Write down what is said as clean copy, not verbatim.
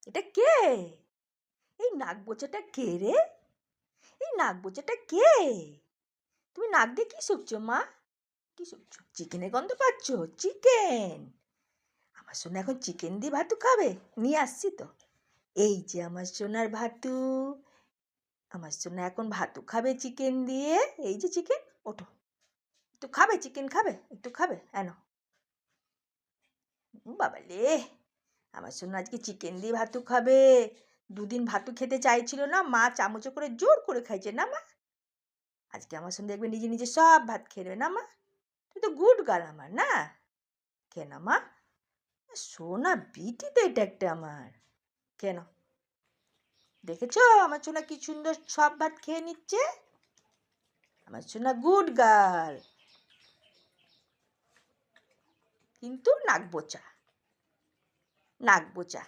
এটা কে? এই নাক বোচাটা কে রে? এই নাক বোচাটা কে? তুমি নাক দিয়ে কি শুকছো মা? কি শুকছো? চিকেনের গন্ধ পাচ্ছ? চিকেন! আমার সোনা এখন চিকেন দিয়ে ভাতু খাবে? নিয়ে আসছি তো। এই যে আমার সোনার ভাতু। আমার সোনা এখন ভাতু খাবে চিকেন দিয়ে। এই যে চিকেন, ওঠো। একটু খাবে, চিকেন খাবে? একটু খাবে? এনো। বাবা রে, আমার সোনা আজকে চিকেন দিয়ে ভাতু খাবে। দুদিন ভাতু খেতে চাইছিল না, মা চামচে করে জোর করে খাইছে না মা? আজকে আমার সঙ্গে দেখবে নিজে নিজে সব ভাত খেয়ে নেবে না মা? তুই তো গুড গার্ল আমার, না? খেয়ে না মা? সোনা বিটি তো এটা একটা আমার। কেন? দেখেছো আমার সোনা কি সুন্দর সব ভাত খেয়ে নিচ্ছে? আমার সোনা গুড গার্ল। কিন্তু নাক বোচা, নাক বোচা।